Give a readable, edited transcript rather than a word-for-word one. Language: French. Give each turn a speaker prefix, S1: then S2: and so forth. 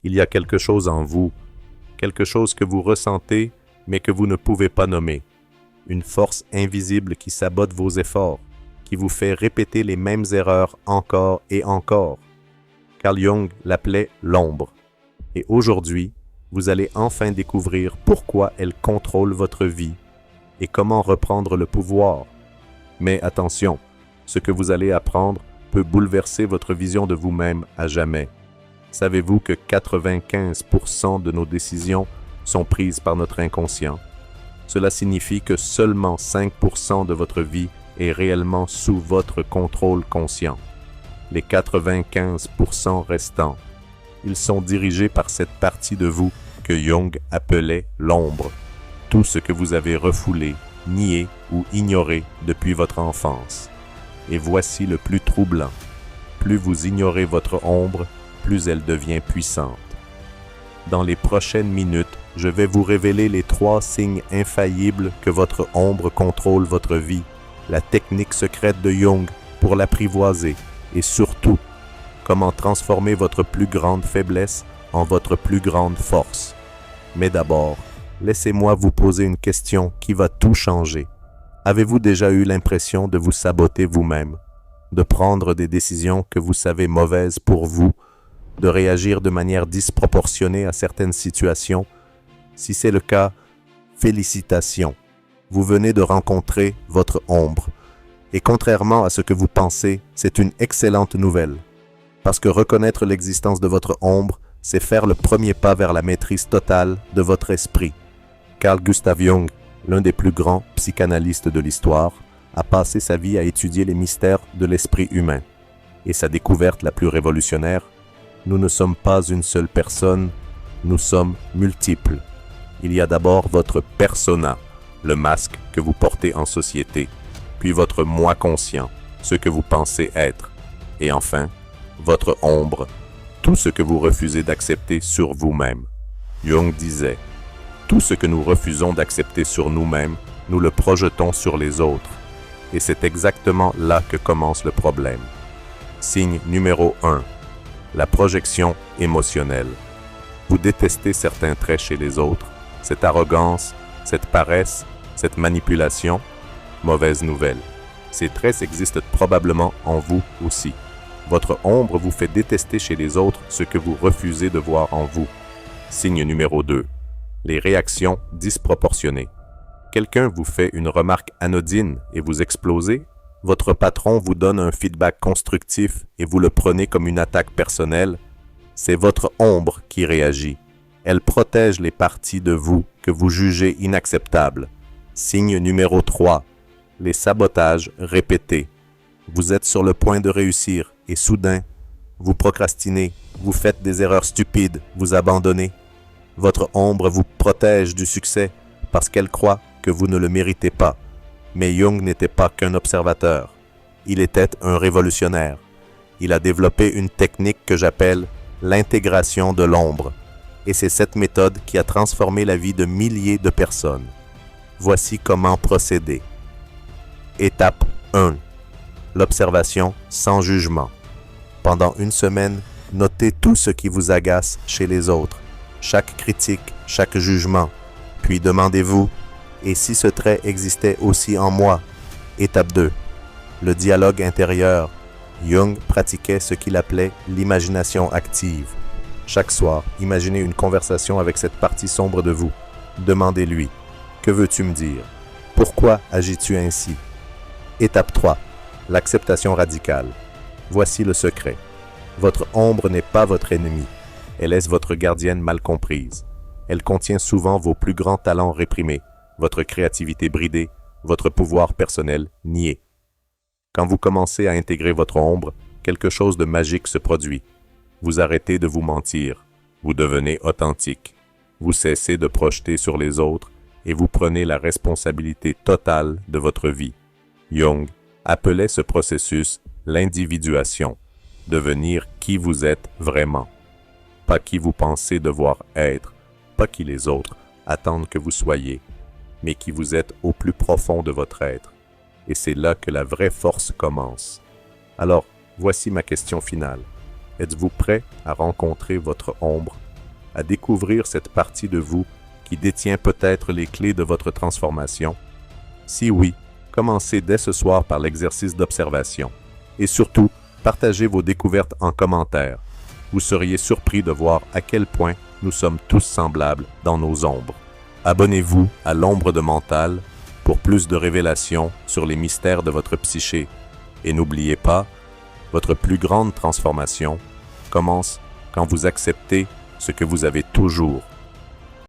S1: Il y a quelque chose en vous, quelque chose que vous ressentez mais que vous ne pouvez pas nommer. Une force invisible qui sabote vos efforts, qui vous fait répéter les mêmes erreurs encore et encore. Carl Jung l'appelait l'ombre. Et aujourd'hui, vous allez enfin découvrir pourquoi elle contrôle votre vie et comment reprendre le pouvoir. Mais attention, ce que vous allez apprendre peut bouleverser votre vision de vous-même à jamais. Savez-vous que 95% de nos décisions sont prises par notre inconscient? Cela signifie que seulement 5% de votre vie est réellement sous votre contrôle conscient. Les 95% restants, ils sont dirigés par cette partie de vous que Jung appelait l'ombre. Tout ce que vous avez refoulé, nié ou ignoré depuis votre enfance. Et voici le plus troublant. Plus vous ignorez votre ombre, plus elle devient puissante. Dans les prochaines minutes, je vais vous révéler les 3 signes infaillibles que votre ombre contrôle votre vie, la technique secrète de Jung pour l'apprivoiser et surtout, comment transformer votre plus grande faiblesse en votre plus grande force. Mais d'abord, laissez-moi vous poser une question qui va tout changer. Avez-vous déjà eu l'impression de vous saboter vous-même, de prendre des décisions que vous savez mauvaises pour vous, de réagir de manière disproportionnée à certaines situations? Si c'est le cas, félicitations. Vous venez de rencontrer votre ombre. Et contrairement à ce que vous pensez, c'est une excellente nouvelle. Parce que reconnaître l'existence de votre ombre, c'est faire le premier pas vers la maîtrise totale de votre esprit. Carl Gustav Jung, l'un des plus grands psychanalystes de l'histoire, a passé sa vie à étudier les mystères de l'esprit humain. Et sa découverte la plus révolutionnaire, nous ne sommes pas une seule personne, nous sommes multiples. Il y a d'abord votre persona, le masque que vous portez en société, puis votre moi conscient, ce que vous pensez être, et enfin, votre ombre, tout ce que vous refusez d'accepter sur vous-même. Jung disait, « Tout ce que nous refusons d'accepter sur nous-mêmes, nous le projetons sur les autres. » Et c'est exactement là que commence le problème. Signe numéro 1. La projection émotionnelle. Vous détestez certains traits chez les autres, cette arrogance, cette paresse, cette manipulation. Mauvaise nouvelle. Ces traits existent probablement en vous aussi. Votre ombre vous fait détester chez les autres ce que vous refusez de voir en vous. Signe numéro 2. Les réactions disproportionnées. Quelqu'un vous fait une remarque anodine et vous explosez. Votre patron vous donne un feedback constructif et vous le prenez comme une attaque personnelle. C'est votre ombre qui réagit. Elle protège les parties de vous que vous jugez inacceptables. Signe numéro 3. Les sabotages répétés. Vous êtes sur le point de réussir et soudain, vous procrastinez, vous faites des erreurs stupides, vous abandonnez. Votre ombre vous protège du succès parce qu'elle croit que vous ne le méritez pas. Mais Jung n'était pas qu'un observateur. Il était un révolutionnaire. Il a développé une technique que j'appelle l'intégration de l'ombre. Et c'est cette méthode qui a transformé la vie de milliers de personnes. Voici comment procéder. Étape 1. L'observation sans jugement. Pendant une semaine, notez tout ce qui vous agace chez les autres, chaque critique, chaque jugement. Puis demandez-vous, et si ce trait existait aussi en moi? Étape 2. Le dialogue intérieur. Jung pratiquait ce qu'il appelait l'imagination active. Chaque soir, imaginez une conversation avec cette partie sombre de vous. Demandez-lui, que veux-tu me dire? Pourquoi agis-tu ainsi? Étape 3. L'acceptation radicale. Voici le secret. Votre ombre n'est pas votre ennemi. Elle est votre gardienne mal comprise. Elle contient souvent vos plus grands talents réprimés, votre créativité bridée, votre pouvoir personnel nié. Quand vous commencez à intégrer votre ombre, quelque chose de magique se produit. Vous arrêtez de vous mentir. Vous devenez authentique. Vous cessez de projeter sur les autres et vous prenez la responsabilité totale de votre vie. Jung appelait ce processus l'individuation, devenir qui vous êtes vraiment. Pas qui vous pensez devoir être, pas qui les autres attendent que vous soyez, mais qui vous êtes au plus profond de votre être. Et c'est là que la vraie force commence. Alors, voici ma question finale. Êtes-vous prêt à rencontrer votre ombre à découvrir cette partie de vous qui détient peut-être les clés de votre transformation? Si oui, commencez dès ce soir par l'exercice d'observation. Et surtout, partagez vos découvertes en commentaire. Vous seriez surpris de voir à quel point nous sommes tous semblables dans nos ombres. Abonnez-vous à l'Ombre de Mental pour plus de révélations sur les mystères de votre psyché. Et n'oubliez pas, votre plus grande transformation commence quand vous acceptez ce que vous avez toujours